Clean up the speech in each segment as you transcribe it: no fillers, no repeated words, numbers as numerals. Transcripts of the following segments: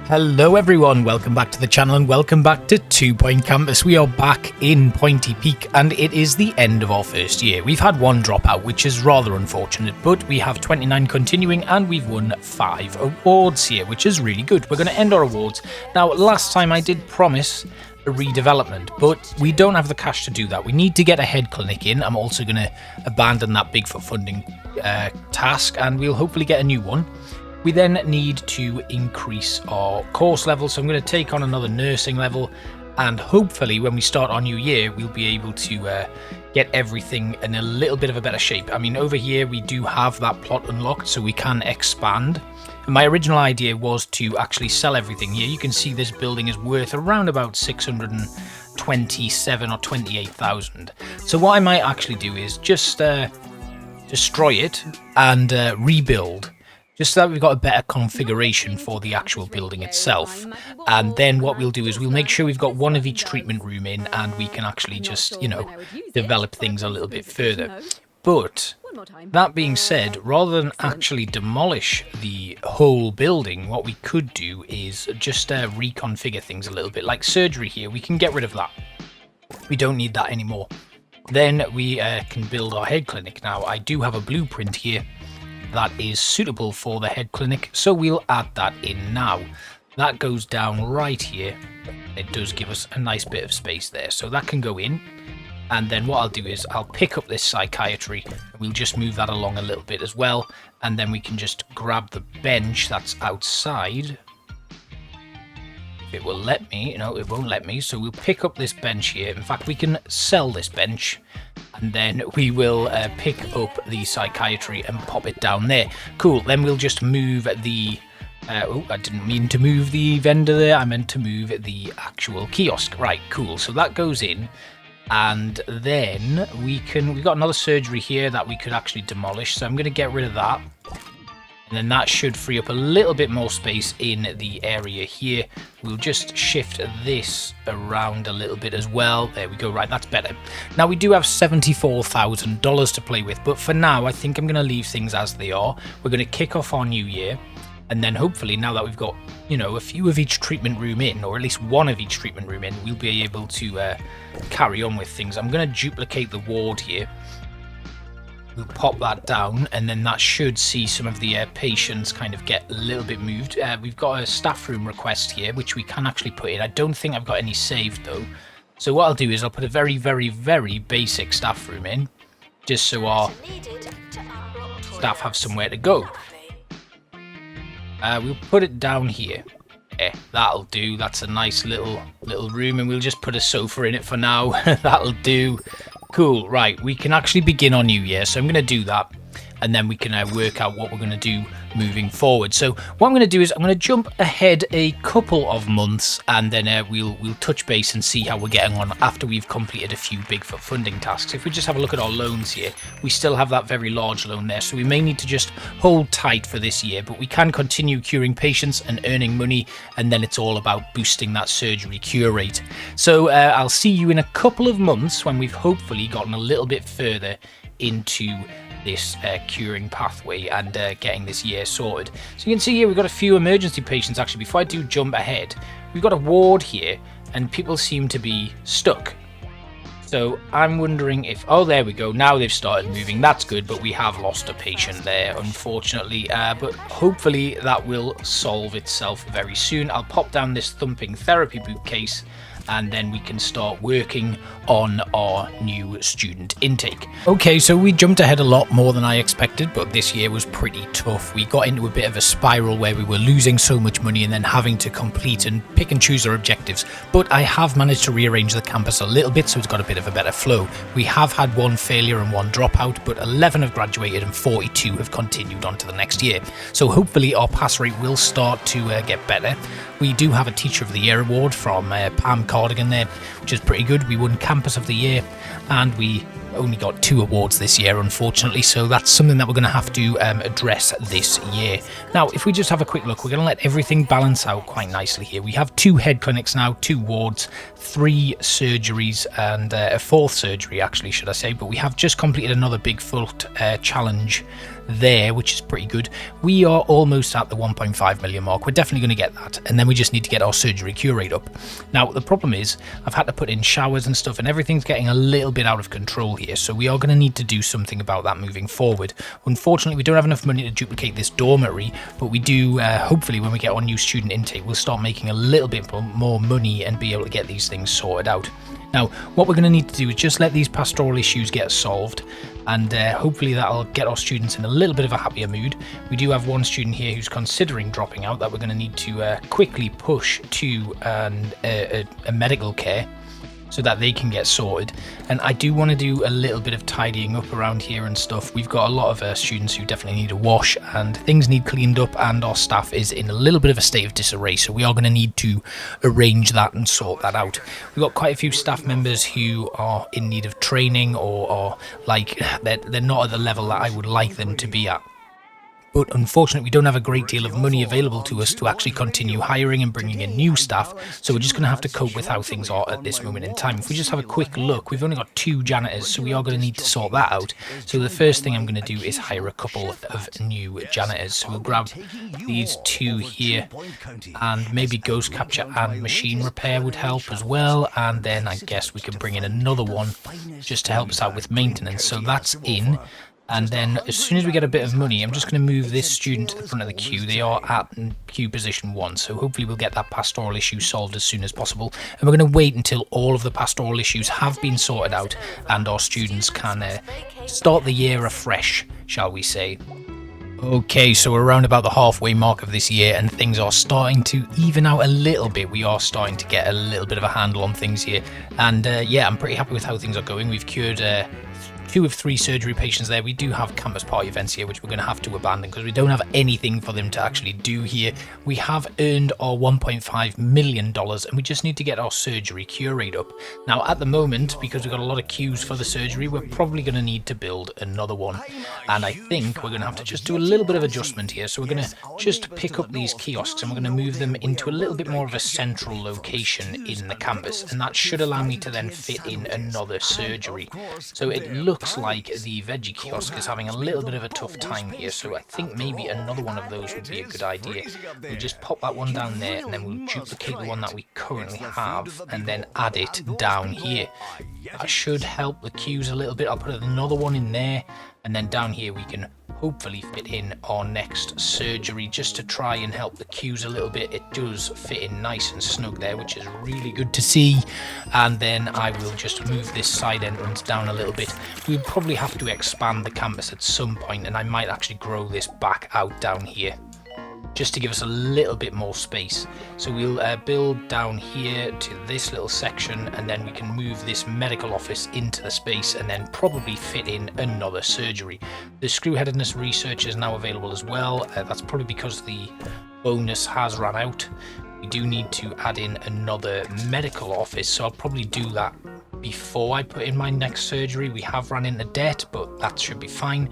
Hello everyone, welcome back to the channel and welcome back to 2 Point Campus. We are back in Pointy Peak and it is the end of our first year. We've had one dropout, which is rather unfortunate, but we have 29 continuing and we've won 5 awards here, which is really good. We're going to end our awards. Now, last time I did promise a redevelopment, but we don't have the cash to do that. We need to get a head clinic in. I'm also going to abandon that bigfoot funding task and we'll hopefully get a new one. We then need to increase our course level, so I'm going to take on another nursing level, and hopefully when we start our new year we'll be able to get everything in a little bit of a better shape. I mean, over here we do have that plot unlocked, so we can expand. And my original idea was to actually sell everything here. You can see this building is worth around about 627 or 28,000. So what I might actually do is just destroy it and rebuild, just so that we've got a better configuration for the actual building itself. And then what we'll do is we'll make sure we've got one of each treatment room in, and we can actually just, develop things a little bit further. But that being said, rather than actually demolish the whole building, what we could do is just reconfigure things a little bit. Like surgery here, we can get rid of that. We don't need that anymore. Then we can build our head clinic. Now, I do have a blueprint here that is suitable for the head clinic, so we'll add that in now. That goes down right here. It does give us a nice bit of space there, so that can go in. And then what I'll do is I'll pick up this psychiatry and we'll just move that along a little bit as well, and then we can just grab the bench that's outside. If it will let me. No, it won't let me, so we'll pick up this bench here. In fact, we can sell this bench, and then we will pick up the psychiatry and pop it down there. Cool. Then we'll just move the oh, I didn't mean to move the vendor there. I meant to move the actual kiosk. Right, cool. So that goes in, and then we've got another surgery here that we could actually demolish, so I'm going to get rid of that. And then that should free up a little bit more space in the area here. We'll just shift this around a little bit as well. There we go. Right, that's better. Now, we do have $74,000 to play with, but for now, I think I'm going to leave things as they are. We're going to kick off our new year. And then hopefully, now that we've got, a few of each treatment room in, or at least one of each treatment room in, we'll be able to carry on with things. I'm going to duplicate the ward here. We'll pop that down, and then that should see some of the patients kind of get a little bit moved. We've got a staff room request here, which we can actually put in. I don't think I've got any saved, though. So what I'll do is I'll put a very, very, very basic staff room in, just so our staff have somewhere to go. We'll put it down here. Yeah, that'll do. That's a nice little room, and we'll just put a sofa in it for now. That'll do. Cool, right, we can actually begin our new year, so I'm going to do that, and then we can work out what we're going to do moving forward. So what I'm going to do is I'm going to jump ahead a couple of months, and then we'll touch base and see how we're getting on after we've completed a few bigfoot funding tasks. If we just have a look at our loans here, we still have that very large loan there, so we may need to just hold tight for this year, but we can continue curing patients and earning money, and then it's all about boosting that surgery cure rate. So I'll see you in a couple of months when we've hopefully gotten a little bit further into this curing pathway and getting this year sorted. So you can see here we've got a few emergency patients. Actually, before I do jump ahead, we've got a ward here and people seem to be stuck. So I'm wondering if, oh, there we go, now they've started moving. That's good, but we have lost a patient there, unfortunately, but hopefully that will solve itself very soon. I'll pop down this thumping therapy bookcase, and then we can start working on our new student intake. Okay, so we jumped ahead a lot more than I expected, but this year was pretty tough. We got into a bit of a spiral where we were losing so much money and then having to complete and pick and choose our objectives. But I have managed to rearrange the campus a little bit, so it's got a bit of a better flow. We have had one failure and one dropout, but 11 have graduated and 42 have continued on to the next year. So hopefully our pass rate will start to get better. We do have a Teacher of the Year award from Pam Cardigan there, which is pretty good. We won Campus of the Year, and we only got 2 awards this year, unfortunately, so that's something that we're going to have to address this year. Now, if we just have a quick look, we're going to let everything balance out quite nicely here. We have 2 head clinics now, 2 wards, 3 surgeries, and a 4th surgery, actually, should I say, but we have just completed another Bigfoot challenge there, which is pretty good. We are almost at the 1.5 million mark. We're definitely going to get that, and then we just need to get our surgery cure rate up. Now the problem is I've had to put in showers and stuff, and everything's getting a little bit out of control here, so we are going to need to do something about that moving forward. Unfortunately, we don't have enough money to duplicate this dormitory, but we do hopefully when we get our new student intake, we'll start making a little bit more money and be able to get these things sorted out. Now, what we're going to need to do is just let these pastoral issues get solved, and hopefully that'll get our students in a little bit of a happier mood. We do have one student here who's considering dropping out that we're going to need to quickly push to a medical care so that they can get sorted. And I do want to do a little bit of tidying up around here and stuff. We've got a lot of students who definitely need a wash, and things need cleaned up, and our staff is in a little bit of a state of disarray, so we are going to need to arrange that and sort that out. We've got quite a few staff members who are in need of training, or are like they're not at the level that I would like them to be at. But unfortunately, we don't have a great deal of money available to us to actually continue hiring and bringing in new staff, so we're just going to have to cope with how things are at this moment in time. If we just have a quick look, we've only got 2 janitors, so we are going to need to sort that out. So the first thing I'm going to do is hire a couple of new janitors. So we'll grab these 2 here, and maybe ghost capture and machine repair would help as well, and then I guess we can bring in another one just to help us out with maintenance. So that's in. And then as soon as we get a bit of money, I'm just going to move this student to the front of the queue. They are at queue position 1, so hopefully we'll get that pastoral issue solved as soon as possible. And we're going to wait until all of the pastoral issues have been sorted out and our students can start the year afresh, shall we say. Okay, so we're around about the halfway mark of this year, and things are starting to even out a little bit. We are starting to get a little bit of a handle on things here, and yeah, I'm pretty happy with how things are going. We've cured 2 of 3 surgery patients there. We do have campus party events here, which we're going to have to abandon because we don't have anything for them to actually do here. We have earned our $1.5 million, and we just need to get our surgery cure rate up. Now, at the moment, because we've got a lot of queues for the surgery, we're probably going to need to build another one. And I think we're going to have to just do a little bit of adjustment here. So we're going to just pick up these kiosks, and we're going to move them into a little bit more of a central location in the campus. And that should allow me to then fit in another surgery. So it looks like the veggie kiosk is having a little bit of a tough time here, so I think maybe another one of those would be a good idea. We'll just pop that one down there, and then we'll duplicate the one that we currently have and then add it down here. That should help the queues a little bit. I'll put another one in there, and then down here we can hopefully fit in our next surgery just to try and help the queues a little bit. It does fit in nice and snug there, which is really good to see. And then I will just move this side entrance down a little bit. We'll probably have to expand the campus at some point, and I might actually grow this back out down here just to give us a little bit more space. So we'll build down here to this little section, and then we can move this medical office into the space and then probably fit in another surgery. The screwheadedness research is now available as well. That's probably because the bonus has run out. We do need to add in another medical office, so I'll probably do that before I put in my next surgery. We have run into debt, but that should be fine.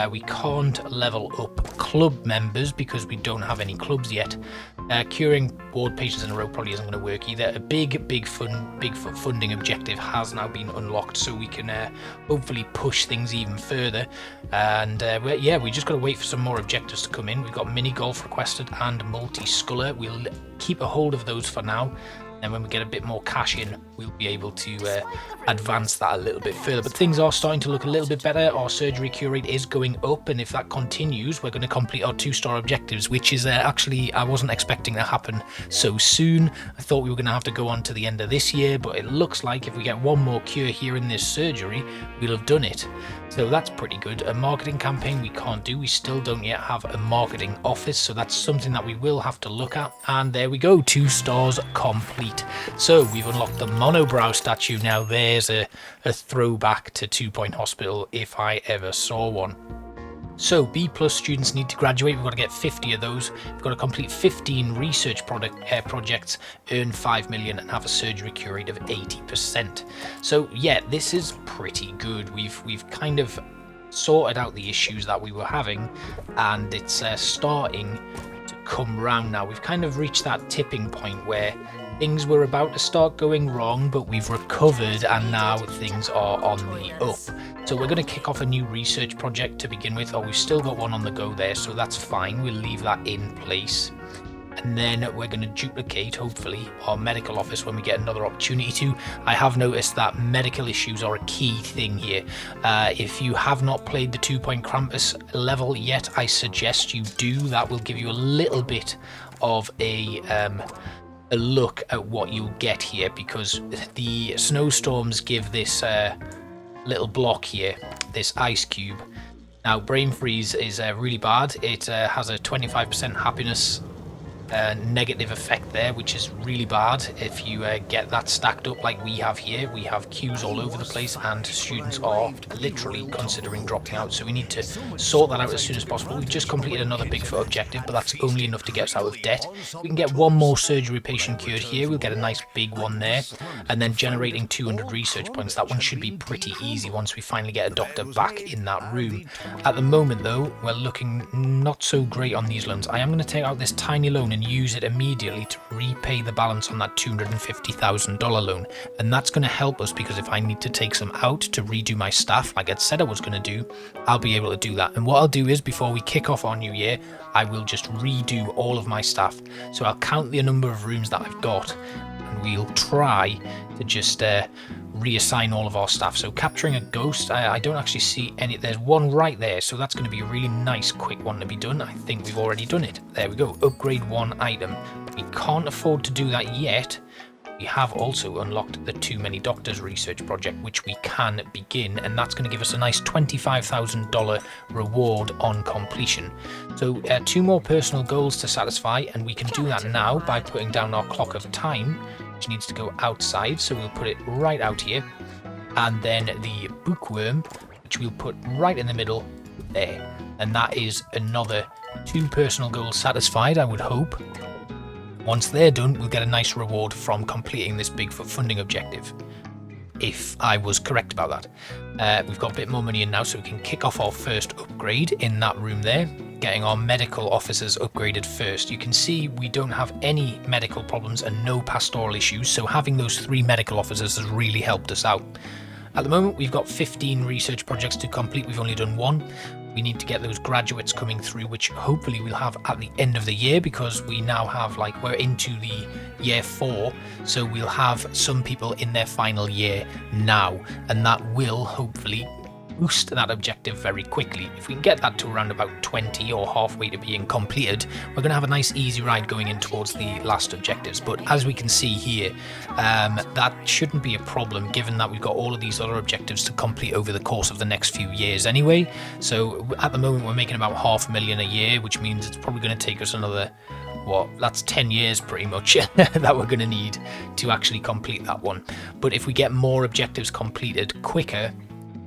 We can't level up club members because we don't have any clubs yet. Curing ward patients in a row probably isn't going to work either. A bigfoot funding objective has now been unlocked, so we can hopefully push things even further. And yeah, we just got to wait for some more objectives to come in. We've got mini golf requested and multi-sculler. We'll keep a hold of those for now. And when we get a bit more cash in, we'll be able to advance that a little bit further. But things are starting to look a little bit better. Our surgery cure rate is going up, and if that continues, we're going to complete our 2-star objectives, which is actually, I wasn't expecting to happen so soon. I thought we were going to have to go on to the end of this year, but it looks like if we get one more cure here in this surgery, we'll have done it. So that's pretty good. A marketing campaign we can't do. We still don't yet have a marketing office, so that's something that we will have to look at. And there we go, 2 stars complete. So we've unlocked the monobrow statue. Now there's a throwback to 2 Point Hospital if I ever saw one. So B+ students need to graduate. We've got to get 50 of those. We've got to complete 15 research projects, earn 5 million, and have a surgery cure rate of 80%. So yeah, this is pretty good. We've kind of sorted out the issues that we were having, and it's starting to come round now. We've kind of reached that tipping point where things were about to start going wrong, but we've recovered and now things are on the up. So we're going to kick off a new research project to begin with. Oh, we've still got one on the go there, so that's fine. We'll leave that in place. And then we're going to duplicate, hopefully, our medical office when we get another opportunity to. I have noticed that medical issues are a key thing here. If you have not played the 2-point Krampus level yet, I suggest you do. That will give you a little bit of a look at what you'll get here, because the snowstorms give this little block here, this ice cube. Now, brain freeze is really bad. It has a 25% happiness negative effect there, which is really bad if you get that stacked up like we have here. We have queues all over the place and students are literally considering dropping out, so we need to sort that out as soon as possible. We've just completed another Bigfoot objective, but that's only enough to get us out of debt. We can get one more surgery patient cured here. We'll get a nice big one there, and then generating 200 research points. That one should be pretty easy once we finally get a doctor back in that room. At the moment though, we're looking not so great on these loans. I am going to take out this tiny loan and use it immediately to repay the balance on that $250,000 loan, and that's going to help us, because if I need to take some out to redo my staff like I said I was going to do, I'll be able to do that. And what I'll do is, before we kick off our new year, I will just redo all of my staff. So I'll count the number of rooms that I've got, and we'll try to just reassign all of our staff. So capturing a ghost, I don't actually see any. There's one right there, so that's going to be a really nice quick one to be done. I think we've already done it. There we go. Upgrade one item. We can't afford to do that yet. We have also unlocked the Too Many Doctors research project, which we can begin, and that's going to give us a nice $25,000 reward on completion. So 2 more personal goals to satisfy, and we can do that now by putting down our clock of time, which needs to go outside, so we'll put it right out here. And then the bookworm, which we'll put right in the middle there. And that is another 2 personal goals satisfied, I would hope. Once they're done, we'll get a nice reward from completing this Bigfoot funding objective, if I was correct about that. We've got a bit more money in now, so we can kick off our first upgrade in that room there, getting our medical officers upgraded first. You can see we don't have any medical problems and no pastoral issues, so having those 3 medical officers has really helped us out. At the moment, we've got 15 research projects to complete. We've only done 1. We need to get those graduates coming through, which hopefully we'll have at the end of the year, because we now have, like, we're into the year 4, so we'll have some people in their final year now, and that will hopefully boost that objective very quickly. If we can get that to around about 20 or halfway to being completed, we're going to have a nice easy ride going in towards the last objectives. But as we can see here, that shouldn't be a problem, given that we've got all of these other objectives to complete over the course of the next few years anyway. So at the moment we're making about $500,000 a year, which means it's probably going to take us another, what, that's 10 years pretty much that we're going to need to actually complete that one. But if we get more objectives completed quicker,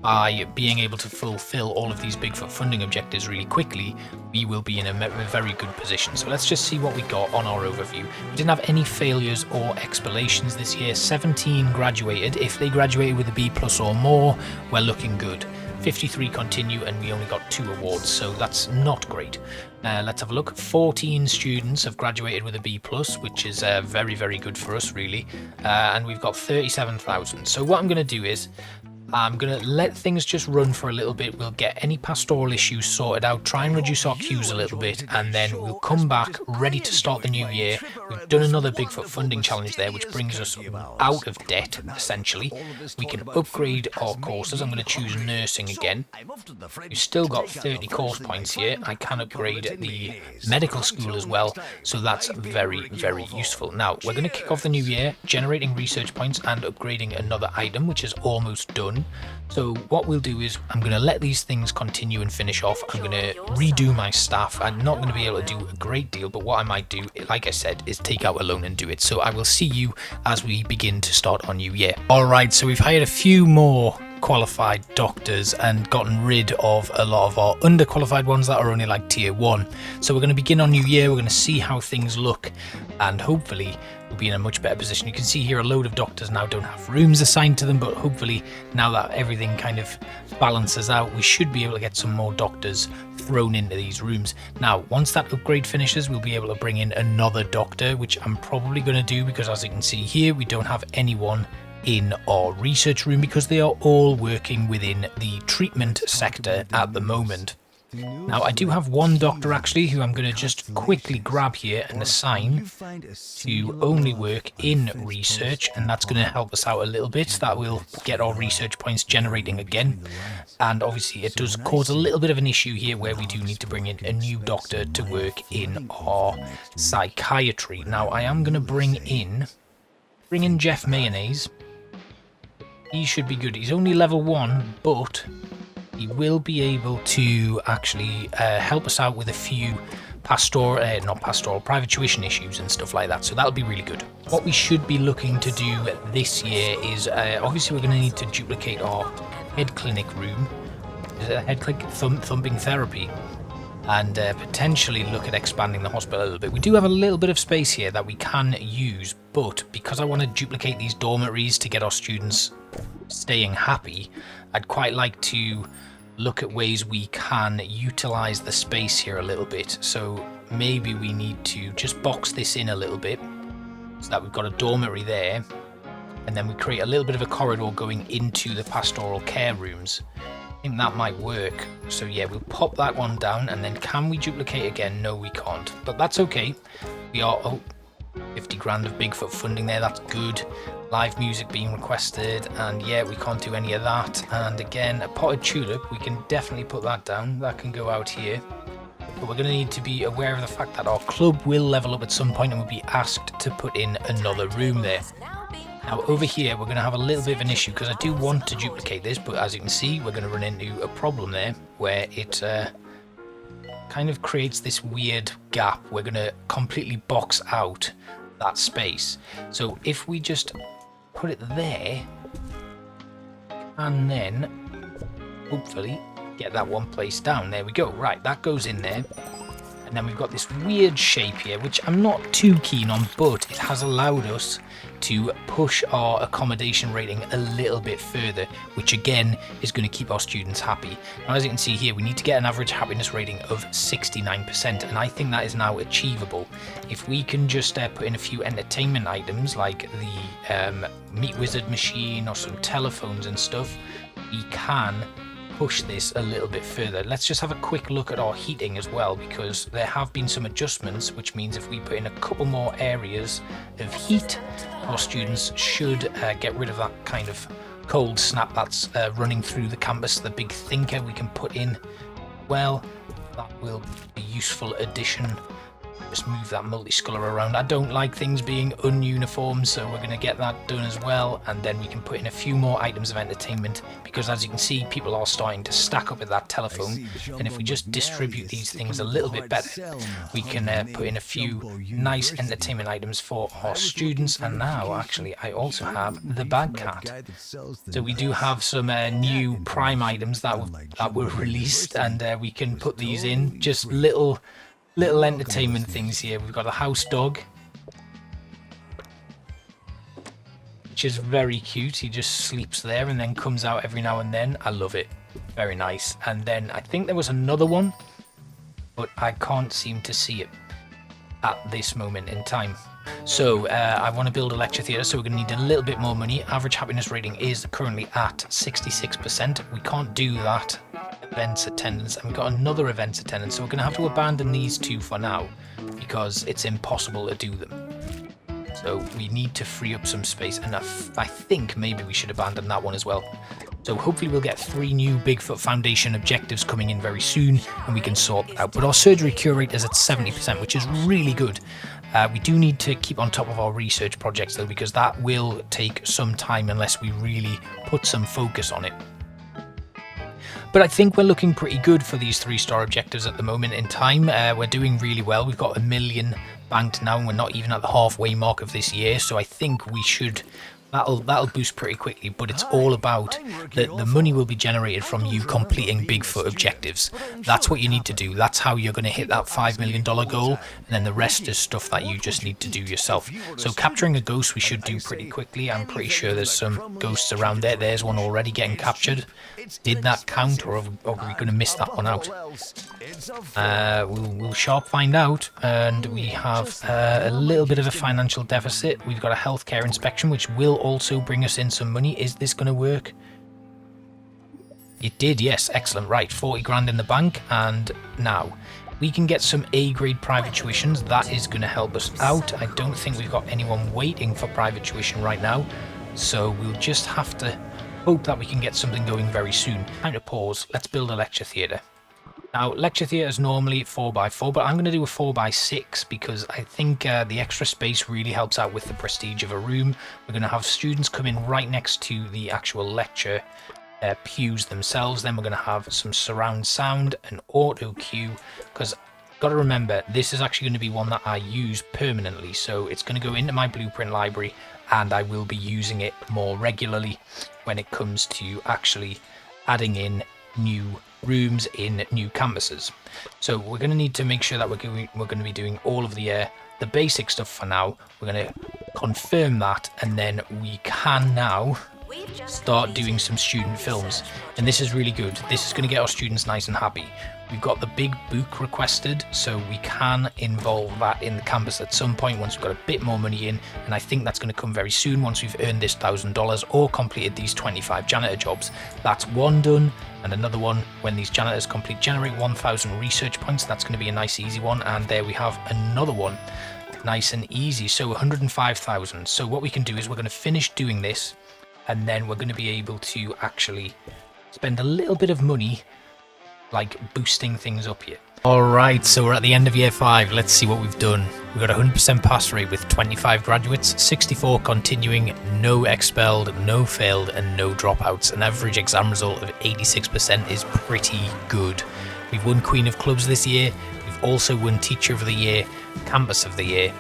by being able to fulfill all of these Bigfoot funding objectives really quickly, we will be in a very good position. So let's just see what we got on our overview. We didn't have any failures or expilations this year. 17 graduated. If they graduated with a B+ or more, we're looking good. 53 continue, and we only got 2 awards, so that's not great. Let's have a look. 14 students have graduated with a B+, which is very good for us, really. And we've got 37,000. So what I'm going to do is, I'm going to let things just run for a little bit. We'll get any pastoral issues sorted out, try and reduce our queues a little bit, and then we'll come back ready to start the new year. We've done another Bigfoot funding challenge there, which brings us out of debt, essentially. We can upgrade our courses. I'm going to choose nursing again. We've still got 30 course points here. I can upgrade the medical school as well, so that's very useful. Now, we're going to kick off the new year, generating research points and upgrading another item, which is almost done. So what we'll do is, I'm going to let these things continue and finish off. I'm going to redo my staff. I'm not going to be able to do a great deal, but what I might do, like I said, is take out a loan and do it. So I will see you as we begin to start our new year. Alright, so we've hired a few more qualified doctors and gotten rid of a lot of our underqualified ones that are only like tier 1. So we're going to begin our new year, we're going to see how things look, and hopefully we'll be in a much better position. You can see here a load of doctors now don't have rooms assigned to them, but hopefully now that everything kind of balances out, we should be able to get some more doctors thrown into these rooms. Now, once that upgrade finishes, we'll be able to bring in another doctor, which I'm probably going to do because, as you can see here, we don't have anyone in our research room because they are all working within the treatment sector at the moment. Now, I do have one doctor actually who I'm going to just quickly grab here and assign to only work in research, and that's going to help us out a little bit. That will get our research points generating again, and obviously it does cause a little bit of an issue here where we do need to bring in a new doctor to work in our psychiatry. Now, I am going to bring in Jeff Mayonnaise. He should be good. He's only level 1, but he will be able to actually help us out with a few private tuition issues and stuff like that. So that'll be really good. What we should be looking to do this year is obviously we're going to need to duplicate our head clinic room. Is it a head clinic? Thumping therapy. And potentially look at expanding the hospital a little bit. We do have a little bit of space here that we can use, but because I want to duplicate these dormitories to get our students staying happy, I'd quite like to look at ways we can utilize the space here a little bit. So maybe we need to just box this in a little bit so that we've got a dormitory there, and then we create a little bit of a corridor going into the pastoral care rooms. I think that might work. So yeah, we'll pop that one down, and then can we duplicate again? No, we can't, but that's okay. We are 50 grand of Bigfoot funding there, that's good. Live music being requested, and yeah, we can't do any of that. And again, a potted tulip, we can definitely put that down. That can go out here, but we're going to need to be aware of the fact that our club will level up at some point and we'll be asked to put in another room there. Now over here we're going to have a little bit of an issue because I do want to duplicate this, but as you can see we're going to run into a problem there where it kind of creates this weird gap. We're going to completely box out that space. So if we just put it there, and then hopefully get that one place down. There we go. Right, that goes in there. And then we've got this weird shape here, which I'm not too keen on, but it has allowed us to push our accommodation rating a little bit further, which again is going to keep our students happy. Now, as you can see here, we need to get an average happiness rating of 69%, and I think that is now achievable. If we can just put in a few entertainment items like the meat wizard machine or some telephones and stuff, we can push this a little bit further. Let's just have a quick look at our heating as well, because there have been some adjustments, which means if we put in a couple more areas of heat, our students should get rid of that kind of cold snap that's running through the campus. The big thinker we can put in, well, that will be a useful addition. Just move that multi-sculler around. I don't like things being ununiform, so we're going to get that done as well, and then we can put in a few more items of entertainment, because as you can see, people are starting to stack up at that telephone, and if we just distribute these things a little bit better, we can put in a few nice entertainment items for our students. And now actually I also have the bag cat, so we do have some new prime items that were released, and we can put these in, just little entertainment things here. We've got a house dog, which is very cute. He just sleeps there and then comes out every now and then. I love it. Very nice. And then I think there was another one, but I can't seem to see it at this moment in time. So I want to build a lecture theatre, so we're going to need a little bit more money. Average happiness rating is currently at 66%. We can't do that. Events attendance, and we've got another events attendance, so we're going to have to abandon these two for now because it's impossible to do them. So we need to free up some space, and I think maybe we should abandon that one as well. So hopefully we'll get 3 new Bigfoot Foundation objectives coming in very soon, and we can sort that out. But our surgery cure rate is at 70%, which is really good. We do need to keep on top of our research projects though, because that will take some time unless we really put some focus on it. But I think we're looking pretty good for these 3-star objectives at the moment in time. We're doing really well. We've got 1 million banked now, and we're not even at the halfway mark of this year. So I think we should that'll boost pretty quickly, but it's all about the money will be generated from you completing Bigfoot objectives. That's what you need to do. That's how you're going to hit that $5 million goal, and then the rest is stuff that you just need to do yourself. So capturing a ghost we should do pretty quickly. I'm pretty sure there's some ghosts around there. There's one already getting captured. Did that count, or are we going to miss that one out? We'll sharp find out. And we have a little bit of a financial deficit. We've got a healthcare inspection, which will also bring us in some money. Is this going to work? It did, yes. Excellent. Right, 40 grand in the bank. And now we can get some A-grade private tuitions. That is going to help us out. I don't think we've got anyone waiting for private tuition right now. So we'll just have to hope that we can get something going very soon. Time to pause. Let's build a lecture theatre. Now, lecture theatre is normally 4x4, but I'm going to do a 4x6 because I think the extra space really helps out with the prestige of a room. We're going to have students come in right next to the actual lecture pews themselves. Then we're going to have some surround sound and auto cue, because got to remember, this is actually going to be one that I use permanently. So it's going to go into my blueprint library, and I will be using it more regularly when it comes to actually adding in new rooms in new campuses. So we're going to need to make sure that we're going to be doing all of the basic stuff for now. We're going to confirm that, and then we can now start doing some student films, and this is really good. This is going to get our students nice and happy. We've got the big book requested, so we can involve that in the campus at some point once we've got a bit more money in, and I think that's going to come very soon once we've earned this $1,000 or completed these 25 janitor jobs. That's one done, and another one when these janitors complete generate 1,000 research points. That's going to be a nice easy one, and there we have another one, nice and easy. So 105,000. So what we can do is we're going to finish doing this, and then we're going to be able to actually spend a little bit of money like boosting things up here. Alright, so we're at the end of year 5. Let's see what we've done. We've got a 100% pass rate with 25 graduates, 64 continuing, no expelled, no failed, and no dropouts. An average exam result of 86% is pretty good. We've won Queen of Clubs this year. We've also won Teacher of the Year, Campus of the Year,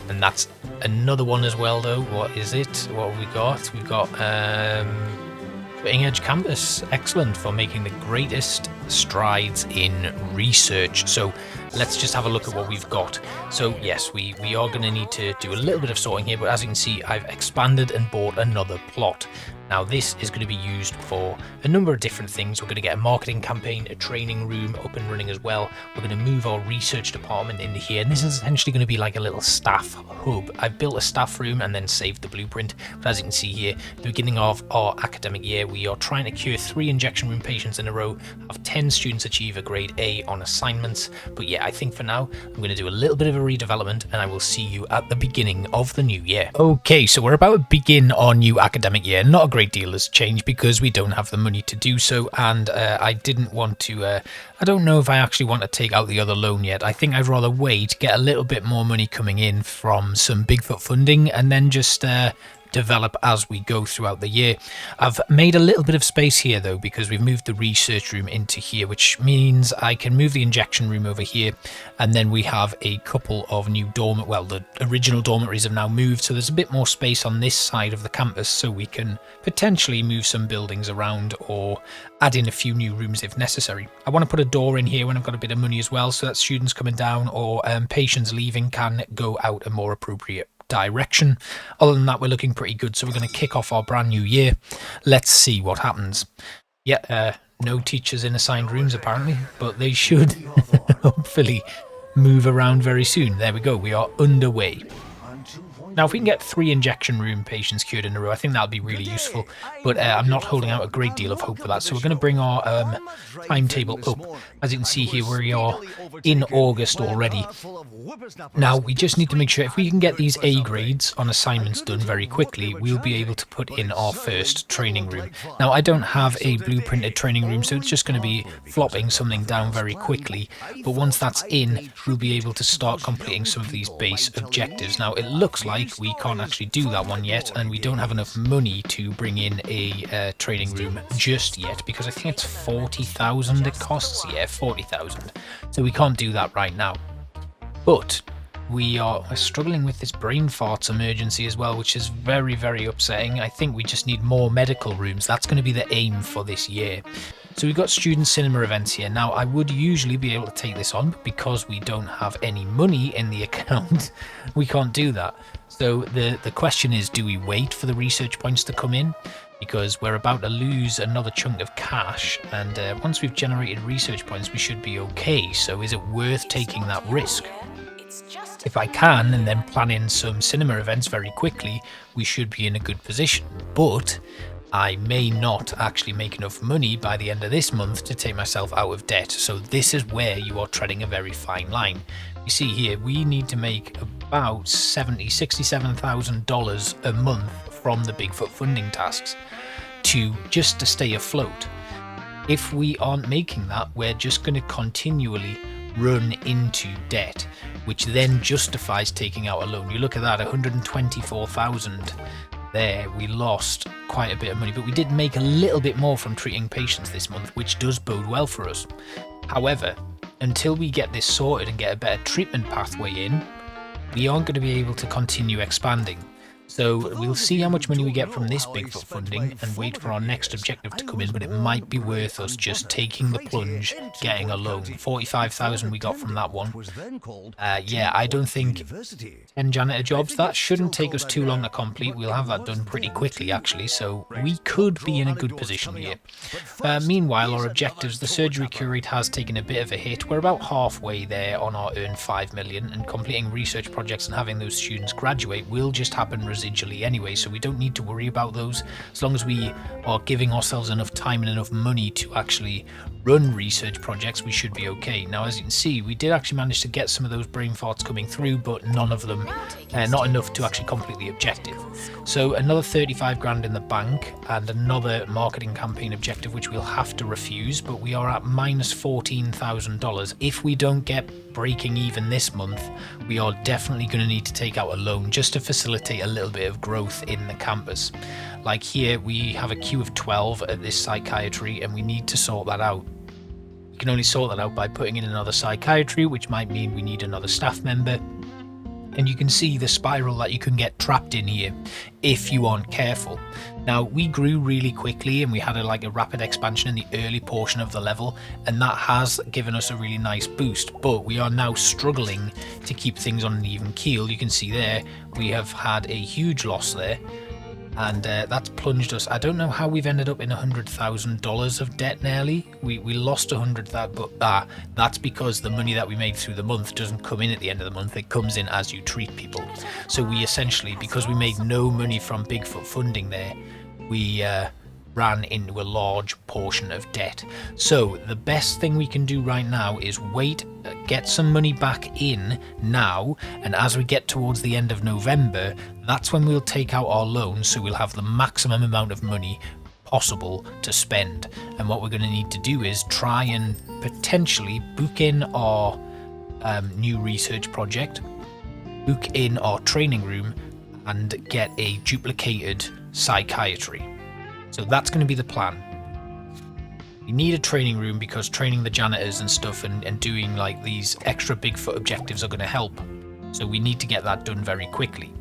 and that's another one as well though. What is it? What have we got? We've got Cutting Edge Campus. Excellent, for making the greatest strides in research. So let's just have a look at what we've got. So yes, we are going to need to do a little bit of sorting here, but as you can see, I've expanded and bought another plot. Now this is going to be used for a number of different things. We're going to get a marketing campaign, a training room up and running as well. We're going to move our research department into here, and this is essentially going to be like a little staff hub. I've built a staff room and then saved the blueprint, but as you can see here, at the beginning of our academic year, we are trying to cure 3 injection room patients in a row, have 10 students achieve a grade A on assignments. But yeah, I think for now, I'm going to do a little bit of a redevelopment, and I will see you at the beginning of the new year. Okay, so we're about to begin our new academic year. Not a great deal has changed because we don't have the money to do so, and I didn't want to I don't know if I actually want to take out the other loan yet. I think I'd rather wait, get a little bit more money coming in from some Bigfoot funding, and then just develop as we go throughout the year. I've made a little bit of space here though, because we've moved the research room into here, which means I can move the injection room over here, and then we have a couple of new the original dormitories have now moved, so there's a bit more space on this side of the campus, so we can potentially move some buildings around or add in a few new rooms if necessary. I want to put a door in here when I've got a bit of money as well, so that students coming down or patients leaving can go out a more appropriate direction. Other than that, we're looking pretty good, so we're going to kick off our brand new year. Let's see what happens. Yeah, no teachers in assigned rooms apparently, but they should hopefully move around very soon. There we go, we are underway. Now, if we can get 3 injection room patients cured in a row, I think that would be really useful, but I'm not holding out a great deal of hope for that. So we're going to bring our timetable up. As you can see here, we are in August already. Now, we just need to make sure if we can get these A grades on assignments done very quickly, we'll be able to put in our first training room. Now, I don't have a blueprinted training room, so it's just going to be flopping something down very quickly. But once that's in, we'll be able to start completing some of these base objectives. Now, it looks like we can't actually do that one yet, and we don't have enough money to bring in a training room just yet, because I think it's 40,000 it costs. Yeah, 40,000. So we can't do that right now. But we're struggling with this brain farts emergency as well, which is very, very upsetting. I think we just need more medical rooms. That's going to be the aim for this year. So we've got student cinema events here. Now, I would usually be able to take this on, but because we don't have any money in the account, we can't do that. So the question is, do we wait for the research points to come in? Because we're about to lose another chunk of cash, and once we've generated research points, we should be okay. So is it worth taking that risk? If I can, and then plan in some cinema events very quickly, we should be in a good position. But I may not actually make enough money by the end of this month to take myself out of debt. So this is where you are treading a very fine line. You see here, we need to make about $67,000 a month from the Bigfoot funding tasks to stay afloat. If we aren't making that, we're just going to continually run into debt, which then justifies taking out a loan. You look at that, 124,000 there. We lost quite a bit of money, but we did make a little bit more from treating patients this month, which does bode well for us. However, until we get this sorted and get a better treatment pathway in, we aren't going to be able to continue expanding. So we'll see how much money we get from this Bigfoot funding and wait for our next objective to come in, but it might be worth us just taking the plunge, getting a loan. 45,000 we got from that one. Yeah, I don't think 10 janitor jobs, that shouldn't take us too long to complete. We'll have that done pretty quickly actually, so we could be in a good position here. Meanwhile, our objectives, the surgery cure rate has taken a bit of a hit. We're about halfway there on our earn 5 million, and completing research projects and having those students graduate will just happen residually anyway, so we don't need to worry about those. As long as we are giving ourselves enough time and enough money to actually run research projects, we should be okay. Now, as you can see, we did actually manage to get some of those brain farts coming through, but none of them, not enough to actually complete the objective. So another 35 grand in the bank and another marketing campaign objective, which we'll have to refuse, but we are at minus $14,000. If we don't get breaking even this month, we are definitely going to need to take out a loan just to facilitate a little bit of growth in the campus. Like here, we have a queue of 12 at this psychiatry, and we need to sort that out. We can only sort that out by putting in another psychiatry, which might mean we need another staff member. And you can see the spiral that you can get trapped in here if you aren't careful. Now, we grew really quickly and we had a rapid expansion in the early portion of the level, and that has given us a really nice boost, but we are now struggling to keep things on an even keel. You can see there we have had a huge loss there, and that's plunged us. I don't know how we've ended up in $100,000 of debt nearly. We lost 100,000, but that's because the money that we made through the month doesn't come in at the end of the month. It comes in as you treat people. So we essentially, because we made no money from Bigfoot funding there, we ran into a large portion of debt. So the best thing we can do right now is wait, get some money back in now, and as we get towards the end of November, that's when we'll take out our loan, so we'll have the maximum amount of money possible to spend. And what we're going to need to do is try and potentially book in our new research project, book in our training room, and get a duplicated psychiatry. So that's going to be the plan. We need a training room because training the janitors and stuff and doing like these extra Bigfoot objectives are going to help. So we need to get that done very quickly.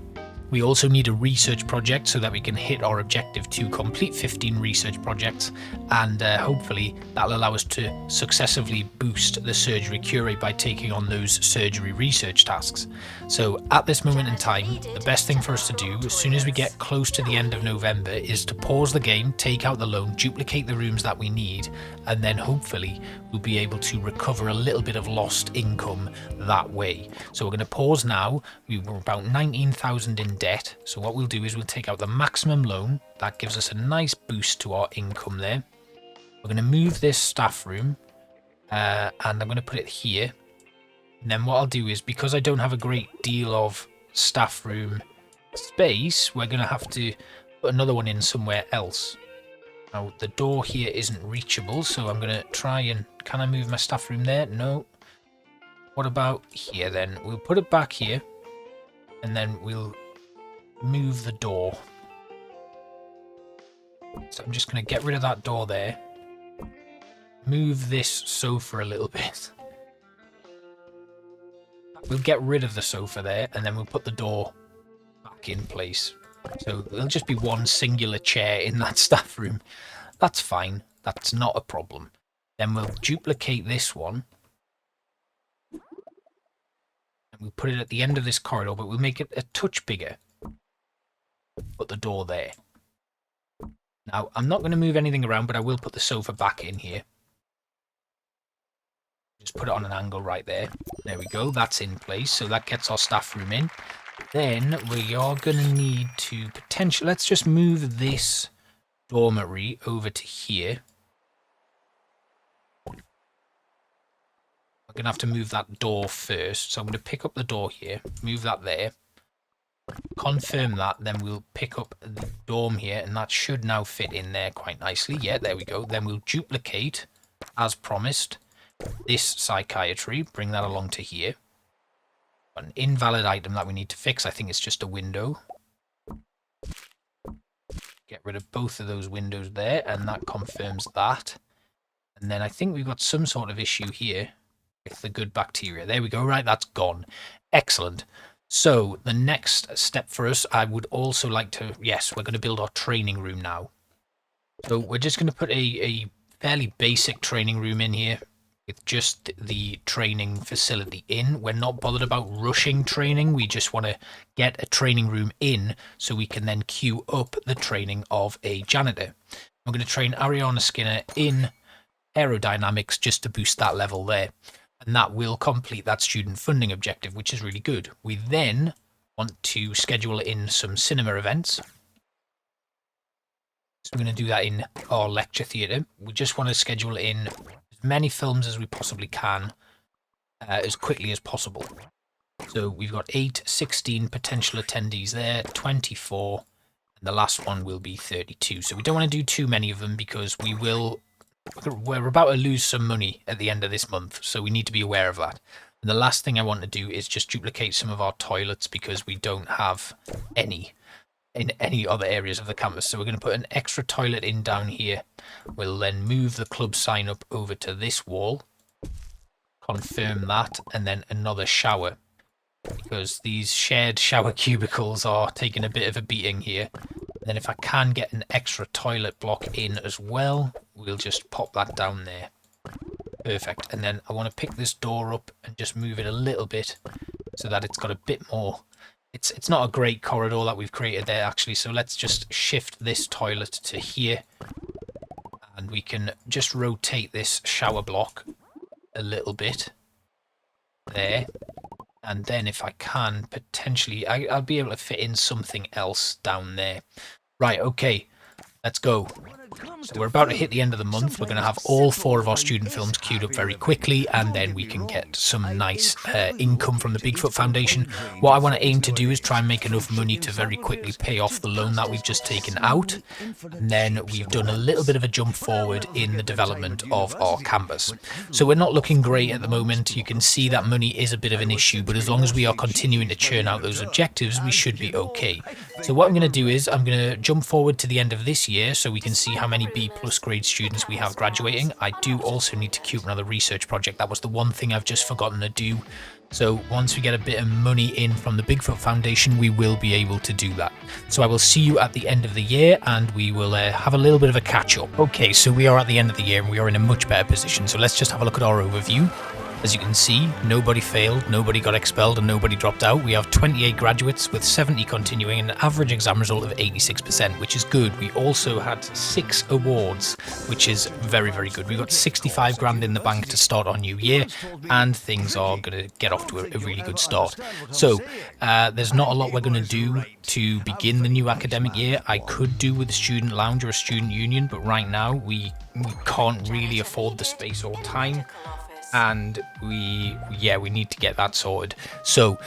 We also need a research project so that we can hit our objective to complete 15 research projects, and hopefully that'll allow us to successively boost the surgery cure rate by taking on those surgery research tasks. So at this moment in time, the best thing for us to do as soon as we get close to the end of November is to pause the game, take out the loan, duplicate the rooms that we need, and then hopefully we'll be able to recover a little bit of lost income that way. So we're going to pause now. We were about 19,000 in debt, so what we'll do is we'll take out the maximum loan. That gives us a nice boost to our income there. We're going to move this staff room and I'm going to put it here, and then what I'll do is, because I don't have a great deal of staff room space, we're going to have to put another one in somewhere else. Now the door here isn't reachable, so I'm going to try and, can I move my staff room there? No. What about here then? We'll put it back here, and then we'll move the door. So I'm just going to get rid of that door there. Move this sofa a little bit. we'll get rid of the sofa there, and then we'll put the door back in place. So there'll just be one singular chair in that staff room. That's fine. That's not a problem. Then we'll duplicate this one. And we'll put it at the end of this corridor, but we'll make it a touch bigger. Put the door there. Now, I'm not going to move anything around, but I will put the sofa back in here. Just put it on an angle right there. There we go. That's in place. So that gets our staff room in. Then we are going to need to potentially... Let's just move this dormitory over to here. I'm going to have to move that door first. So I'm going to pick up the door here. Move that there. Confirm that. Then we'll pick up the dorm here. And that should now fit in there quite nicely. Yeah, there we go. Then we'll duplicate, as promised, this psychiatry. Bring that along to here. An invalid item that we need to fix. I think it's just a window. Get rid of both of those windows there, and that confirms that. And then I think we've got some sort of issue here with the good bacteria. There we go. Right, that's gone. Excellent. So the next step for us, I would also like to... Yes, we're going to build our training room now. So we're just going to put a fairly basic training room in here, with just the training facility in. We're not bothered about rushing training. We just want to get a training room in so we can then queue up the training of a janitor. I'm going to train Ariana Skinner in aerodynamics just to boost that level there. And that will complete that student funding objective, which is really good. We then want to schedule in some cinema events. So we're going to do that in our lecture theatre. We just want to schedule in many films as we possibly can as quickly as possible. So we've got 8, 16 potential attendees there, 24, and the last one will be 32. So we don't want to do too many of them because we're about to lose some money at the end of this month, so we need to be aware of that. And the last thing I want to do is just duplicate some of our toilets because we don't have any in any other areas of the campus. So we're going to put an extra toilet in down here. We'll then move the club sign up over to this wall. Confirm that. And then another shower. Because these shared shower cubicles are taking a bit of a beating here. And then if I can get an extra toilet block in as well, we'll just pop that down there. Perfect. And then I want to pick this door up and just move it a little bit so that it's got a bit more... It's not a great corridor that we've created there, actually, so let's just shift this toilet to here. And we can just rotate this shower block a little bit. There. And then if I can, potentially, I'll be able to fit in something else down there. Right, okay, let's go. So we're about to hit the end of the month. We're going to have all 4 of our student films queued up very quickly, and then we can get some nice income from the Bigfoot Foundation. What I want to aim to do is try and make enough money to very quickly pay off the loan that we've just taken out. And then we've done a little bit of a jump forward in the development of our campus. So we're not looking great at the moment. You can see that money is a bit of an issue, but as long as we are continuing to churn out those objectives, we should be okay. So what I'm going to do is I'm going to jump forward to the end of this year so we can see how many B+ grade students we have graduating. I do also need to queue up another research project. That was the one thing I've just forgotten to do. So once we get a bit of money in from the Bigfoot Foundation, we will be able to do that. So I will see you at the end of the year and we will have a little bit of a catch up. Okay, so we are at the end of the year and we are in a much better position. So let's just have a look at our overview. As you can see, nobody failed, nobody got expelled, and nobody dropped out. We have 28 graduates with 70 continuing and an average exam result of 86%, which is good. We also had 6 awards, which is very, very good. We've got 65 grand in the bank to start our new year, and things are going to get off to a really good start. So, there's not a lot we're going to do to begin the new academic year. I could do with a student lounge or a student union, but right now we can't really afford the space or time. And we need to get that sorted. So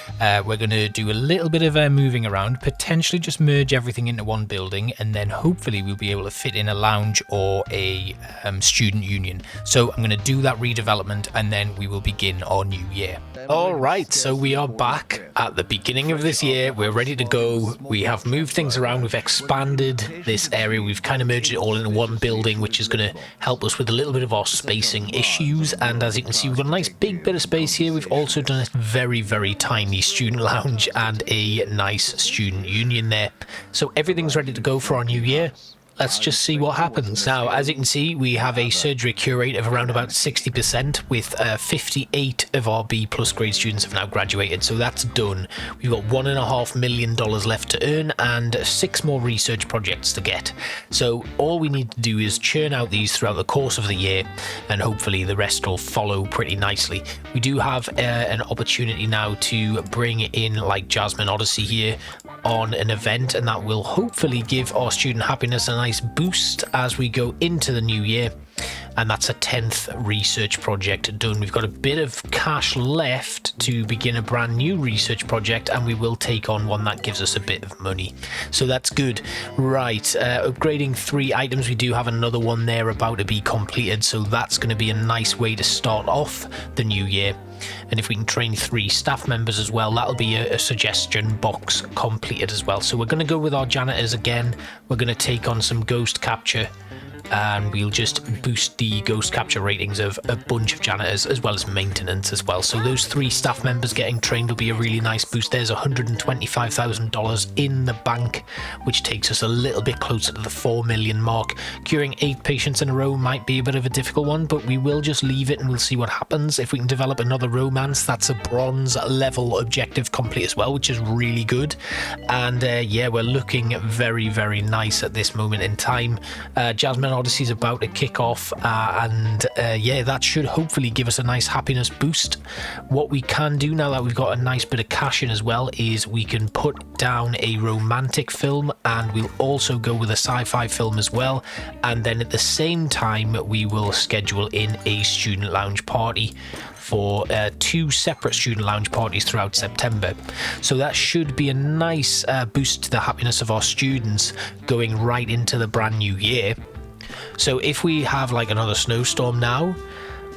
we're going to do a little bit of moving around, potentially just merge everything into one building, and then hopefully we'll be able to fit in a lounge or a student union. So I'm going to do that redevelopment, and then we will begin our new year. Alright, so we are back at the beginning of this year. We're ready to go. We have moved things around. We've expanded this area. We've kind of merged it all into one building, which is going to help us with a little bit of our spacing issues. And as you can see, we've got a nice big bit of space here. We've also done a very, very tiny student lounge and a nice student union there. So everything's ready to go for our new year. Let's just see what happens. Now, as you can see, we have a surgery cure rate of around about 60%, with 58 of our B+ grade students have now graduated, so that's done. We've got $1.5 million left to earn and 6 more research projects to get. So all we need to do is churn out these throughout the course of the year, and hopefully the rest will follow pretty nicely. We do have an opportunity now to bring in like Jasmine Odyssey here on an event, and that will hopefully give our student happiness a nice boost as we go into the new year. And that's a 10th research project done. We've got a bit of cash left to begin a brand new research project, and we will take on one that gives us a bit of money, so that's good. Right, upgrading 3 items. We do have another one there about to be completed, so that's going to be a nice way to start off the new year. And if we can train 3 staff members as well, that'll be a suggestion box completed as well. So we're going to go with our janitors again. We're going to take on some ghost capture, and we'll just boost the ghost capture ratings of a bunch of janitors as well as maintenance as well. So those 3 staff members getting trained will be a really nice boost. There's $125,000 in the bank, which takes us a little bit closer to the 4 million mark. Curing 8 patients in a row might be a bit of a difficult one, but we will just leave it and we'll see what happens. If we can develop another romance, that's a bronze level objective complete as well, which is really good. And yeah, we're looking very, very nice at this moment in time. Jasmine Odyssey's about to kick off, and yeah, that should hopefully give us a nice happiness boost. What we can do now that we've got a nice bit of cash in as well is we can put down a romantic film, and we'll also go with a sci-fi film as well, and then at the same time we will schedule in a student lounge party for 2 separate student lounge parties throughout September. So that should be a nice boost to the happiness of our students going right into the brand new year. So if we have like another snowstorm now,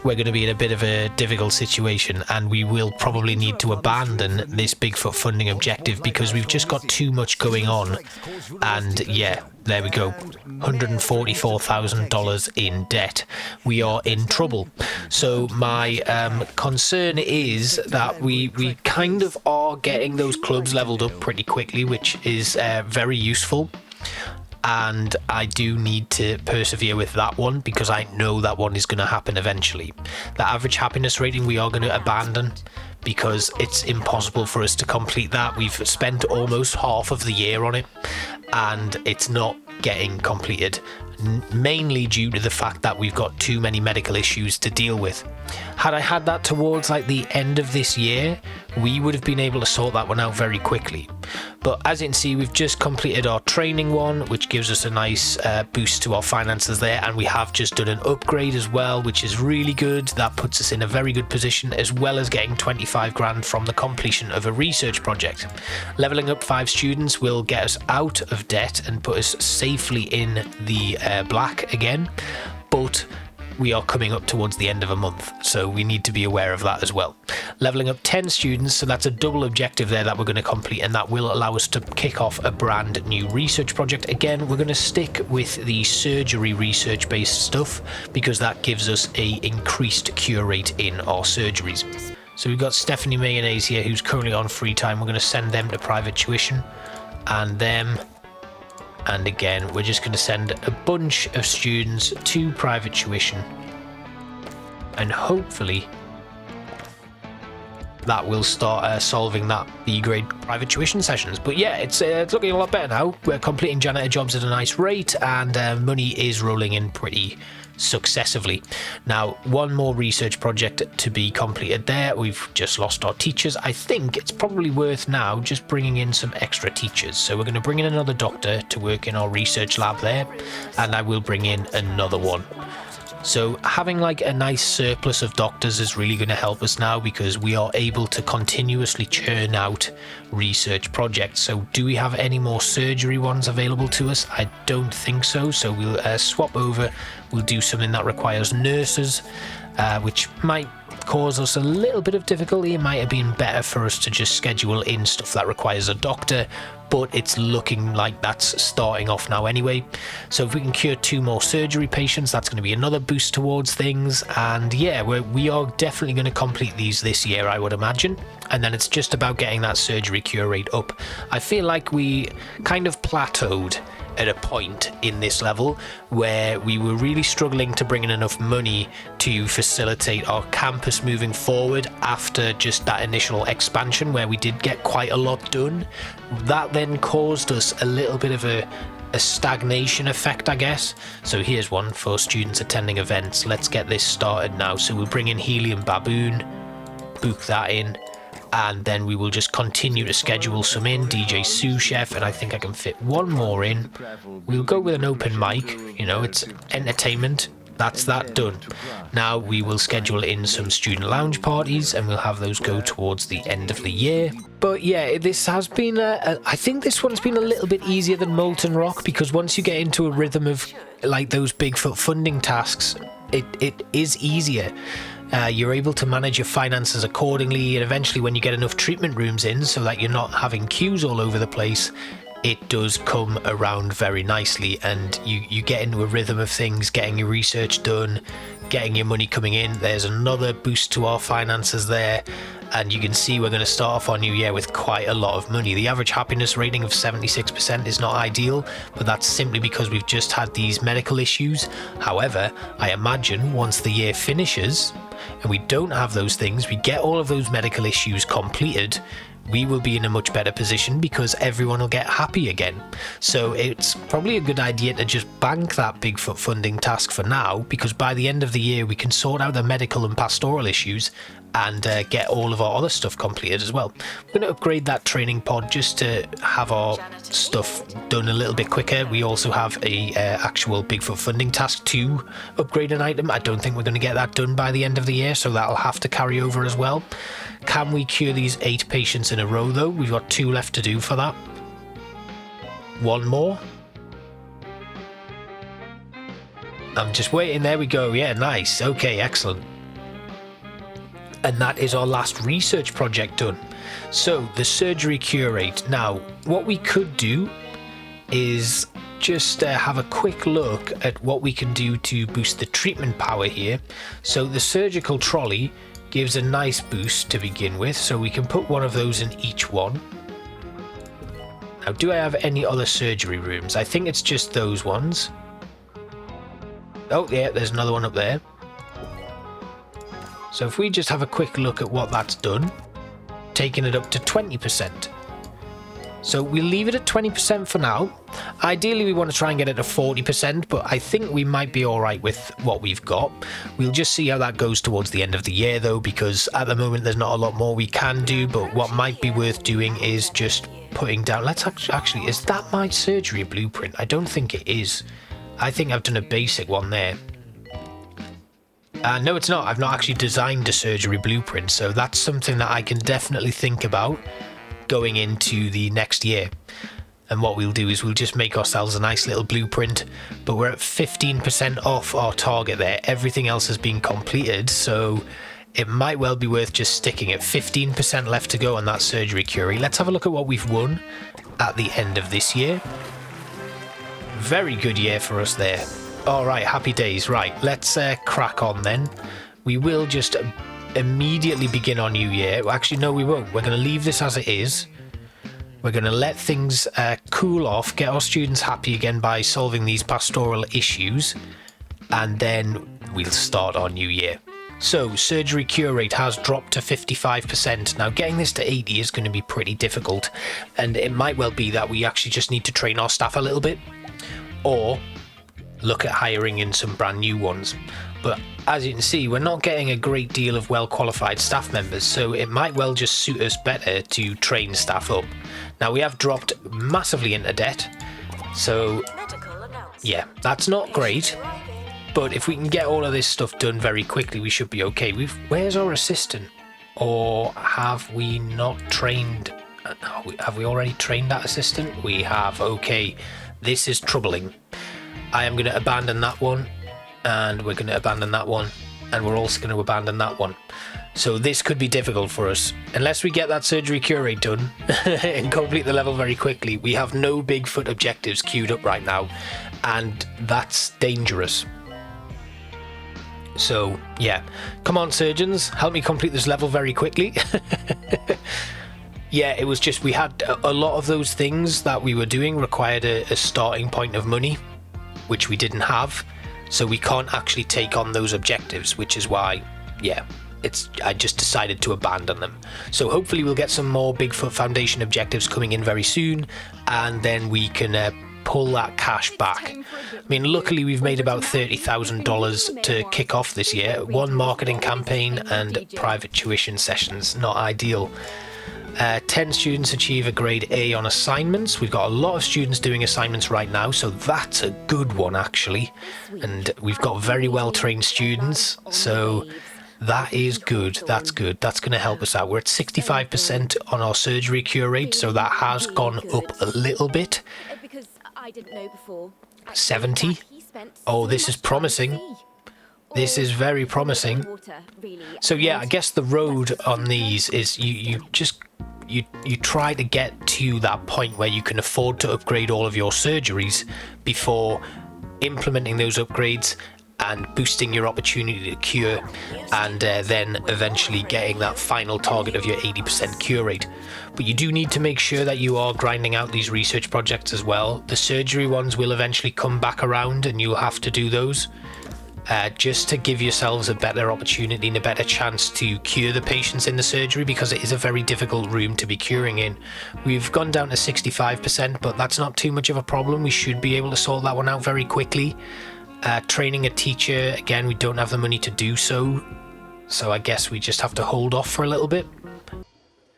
we're going to be in a bit of a difficult situation, and we will probably need to abandon this Bigfoot funding objective because we've just got too much going on. And yeah, there we go, $144,000 in debt. We are in trouble. So my concern is that we kind of are getting those clubs leveled up pretty quickly, which is very useful. And I do need to persevere with that one because I know that one is going to happen eventually. The average happiness rating we are going to abandon because it's impossible for us to complete that. We've spent almost half of the year on it and it's not getting completed, mainly due to the fact that we've got too many medical issues to deal with. Had I had that towards like the end of this year, we would have been able to sort that one out very quickly. But as you can see, we've just completed our training one, which gives us a nice boost to our finances there, and we have just done an upgrade as well, which is really good. That puts us in a very good position, as well as getting 25 grand from the completion of a research project. Leveling up 5 students will get us out of debt and put us safely in the black again, but we are coming up towards the end of a month, so we need to be aware of that as well. Leveling up 10 students, so that's a double objective there that we're going to complete, and that will allow us to kick off a brand new research project. Again, we're going to stick with the surgery research based stuff because that gives us a increased cure rate in our surgeries. So we've got Stephanie Mayonnaise here, who's currently on free time. We're going to send them to private tuition, and them. And again, we're just going to send a bunch of students to private tuition, and hopefully that will start solving that B grade private tuition sessions. But yeah, it's looking a lot better now. We're completing janitor jobs at a nice rate, and money is rolling in pretty successively. Now, one more research project to be completed there. We've just lost our teachers. I think it's probably worth now just bringing in some extra teachers. So we're going to bring in another doctor to work in our research lab there, and I will bring in another one. So having like a nice surplus of doctors is really going to help us now because we are able to continuously churn out research projects. So do we have any more surgery ones available to us? I don't think so. So we'll swap over. We'll do something that requires nurses, which might cause us a little bit of difficulty. It might have been better for us to just schedule in stuff that requires a doctor, but it's looking like that's starting off now anyway. So if we can cure 2 more surgery patients, that's going to be another boost towards things. And yeah, we are definitely going to complete these this year, I would imagine. And then it's just about getting that surgery cure rate up. I feel like we kind of plateaued at a point in this level where we were really struggling to bring in enough money to facilitate our campus moving forward after just that initial expansion where we did get quite a lot done. That then caused us a little bit of a stagnation effect, I guess. So here's one for students attending events. Let's get this started now. So we'll bring in Helium Baboon, book that in, and then we will just continue to schedule some in. DJ Sous Chef, and I think I can fit one more in. We'll go with an open mic, you know, it's entertainment. That's that done. Now we will schedule in some student lounge parties, and we'll have those go towards the end of the year. But yeah, this has been I think this one's been a little bit easier than Molten Rock, because once you get into a rhythm of like those Bigfoot funding tasks, it is easier. You're able to manage your finances accordingly, and eventually when you get enough treatment rooms in so that you're not having queues all over the place, it does come around very nicely, and you get into a rhythm of things, getting your research done, getting your money coming in. There's another boost to our finances there, and you can see we're going to start off our new year with quite a lot of money. The average happiness rating of 76% is not ideal, but that's simply because we've just had these medical issues. However, I imagine once the year finishes and we don't have those things, we get all of those medical issues completed, we will be in a much better position because everyone will get happy again. So it's probably a good idea to just bank that Bigfoot funding task for now, because by the end of the year we can sort out the medical and pastoral issues and get all of our other stuff completed as well. We're going to upgrade that training pod just to have our stuff done a little bit quicker. We also have a actual Bigfoot funding task to upgrade an item. I don't think we're going to get that done by the end of the year, so that'll have to carry over as well. Can we cure these 8 patients in a row though? We've got 2 left to do for that. 1 more. I'm just waiting. There we go. Yeah, nice. Okay, excellent. And that is our last research project done. So the surgery cure rate. Now, what we could do is just have a quick look at what we can do to boost the treatment power here. So the surgical trolley gives a nice boost to begin with, so we can put one of those in each one. Now, do I have any other surgery rooms? I think it's just those ones. Oh yeah, there's another one up there. So if we just have a quick look at what that's done, taking it up to 20%. So we'll leave it at 20% for now. Ideally we want to try and get it to 40%, but I think we might be alright with what we've got. We'll just see how that goes towards the end of the year though, because at the moment there's not a lot more we can do, but what might be worth doing is just putting down... Let's actually, is that my surgery blueprint? I don't think it is. I think I've done a basic one there. No, it's not. I've not actually designed a surgery blueprint, so that's something that I can definitely think about going into the next year. And what we'll do is we'll just make ourselves a nice little blueprint, but we're at 15% off our target there. Everything else has been completed, so it might well be worth just sticking at 15% left to go on that surgery cure. Let's have a look at what we've won at the end of this year. Very good year for us there. All right, happy days. Right, let's crack on then. We will just immediately begin our new year. Actually, no, we won't. We're going to leave this as it is. We're going to let things cool off, get our students happy again by solving these pastoral issues, and then we'll start our new year. So, surgery cure rate has dropped to 55%. Now, getting this to 80 is going to be pretty difficult, and it might well be that we actually just need to train our staff a little bit, or look at hiring in some brand new ones. But as you can see, we're not getting a great deal of well-qualified staff members, so it might well just suit us better to train staff up. Now, we have dropped massively into debt, so yeah, that's not great. But if we can get all of this stuff done very quickly, we should be okay. Where's our assistant? Or have we not trained? Have we already trained that assistant? We have. Okay, this is troubling. I am going to abandon that one, and we're going to abandon that one, and we're also going to abandon that one. So this could be difficult for us. Unless we get that surgery cure rate done and complete the level very quickly, we have no Bigfoot objectives queued up right now, and that's dangerous. So yeah, come on surgeons, help me complete this level very quickly. Yeah, it was just we had a lot of those things that we were doing required a starting point of money, which we didn't have, so we can't actually take on those objectives, which is why, yeah, I just decided to abandon them. So hopefully we'll get some more Bigfoot Foundation objectives coming in very soon, and then we can pull that cash back. I mean, luckily we've made about $30,000 to kick off this year. One marketing campaign and private tuition sessions, not ideal. 10 students achieve a grade A on assignments. We've got a lot of students doing assignments right now, so that's a good one actually. And we've got very well trained students, so that is good. That's good. That's going to help us out. We're at 65% on our surgery cure rate, so that has gone up a little bit. 70. Oh, this is promising. This is very promising. So yeah, I guess the road on these is you try to get to that point where you can afford to upgrade all of your surgeries before implementing those upgrades and boosting your opportunity to cure, and then eventually getting that final target of your 80% cure rate. But you do need to make sure that you are grinding out these research projects as well. The surgery ones will eventually come back around and you'll have to do those. Just to give yourselves a better opportunity and a better chance to cure the patients in the surgery, because it is a very difficult room to be curing in. We've gone down to 65%, but that's not too much of a problem. We should be able to sort that one out very quickly. Training a teacher, again, we don't have the money to do so, so I guess we just have to hold off for a little bit.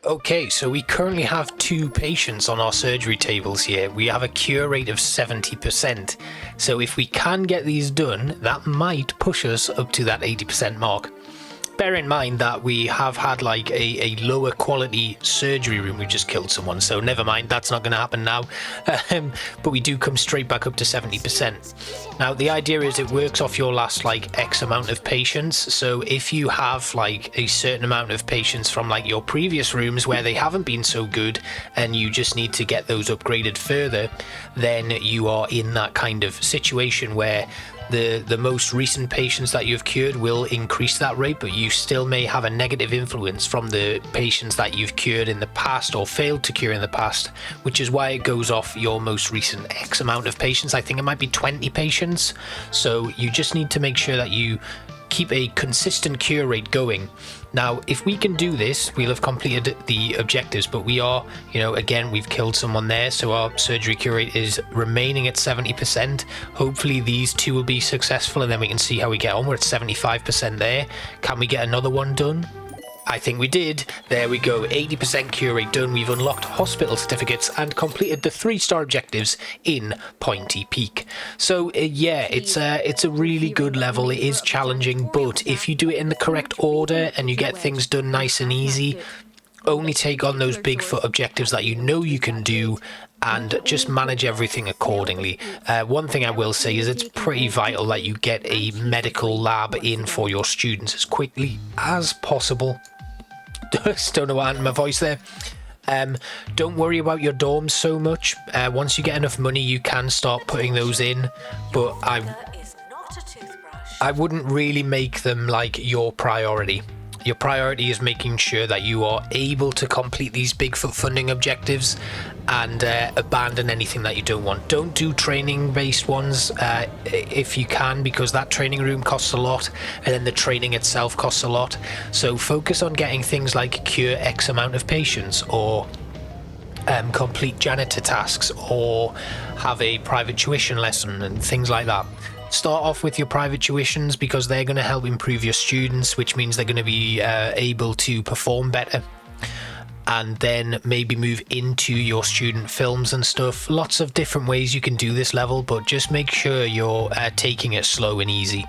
Okay, so we currently have 2 patients on our surgery tables here. We have a cure rate of 70%. So if we can get these done, that might push us up to that 80% mark. Bear in mind that we have had like a lower quality surgery room. We just killed someone, so never mind, that's not going to happen now. But we do come straight back up to 70%. Now the idea is it works off your last like X amount of patients. So if you have like a certain amount of patients from like your previous rooms where they haven't been so good and you just need to get those upgraded further, then you are in that kind of situation where the most recent patients that you've cured will increase that rate, but you still may have a negative influence from the patients that you've cured in the past or failed to cure in the past, which is why it goes off your most recent X amount of patients. I think it might be 20 patients. So you just need to make sure that you keep a consistent cure rate going. Now, if we can do this, we'll have completed the objectives, but we are, you know, again, we've killed someone there, so our surgery cure rate is remaining at 70%. Hopefully these 2 will be successful, and then we can see how we get on. We're at 75% there. Can we get another one done? I think we did. There we go, 80% cure rate done. We've unlocked hospital certificates and completed the 3-star objectives in Pointy Peak. So yeah, it's a really good level. It is challenging, but if you do it in the correct order and you get things done nice and easy, only take on those Bigfoot objectives that you know you can do, and just manage everything accordingly. One thing I will say is it's pretty vital that you get a medical lab in for your students as quickly as possible. Don't know what happened to my voice there. Don't worry about your dorms so much. Once you get enough money, you can start putting those in, but I wouldn't really make them like your priority. Your priority is making sure that you are able to complete these Bigfoot funding objectives and abandon anything that you don't want. Don't do training-based ones if you can, because that training room costs a lot, and then the training itself costs a lot. So focus on getting things like cure X amount of patients, or complete janitor tasks, or have a private tuition lesson and things like that. Start off with your private tuitions because they're going to help improve your students, which means they're going to be able to perform better. and then maybe move into your student films and stuff. Lots of different ways you can do this level, but just make sure you're taking it slow and easy.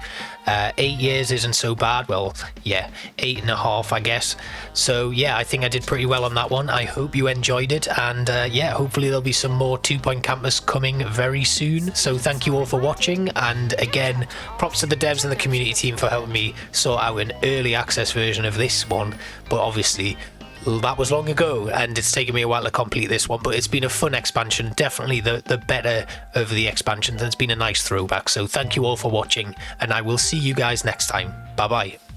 8 years isn't so bad. Well, yeah, 8.5, I guess. So yeah, I think I did pretty well on that one. I hope you enjoyed it, and yeah, hopefully there'll be some more 2 Point Campus coming very soon. So thank you all for watching, and again, props to the devs and the community team for helping me sort out an early access version of this one. But obviously that was long ago, and it's taken me a while to complete this one, but it's been a fun expansion, definitely the better of the expansions, and it's been a nice throwback. So thank you all for watching, and I will see you guys next time. Bye bye.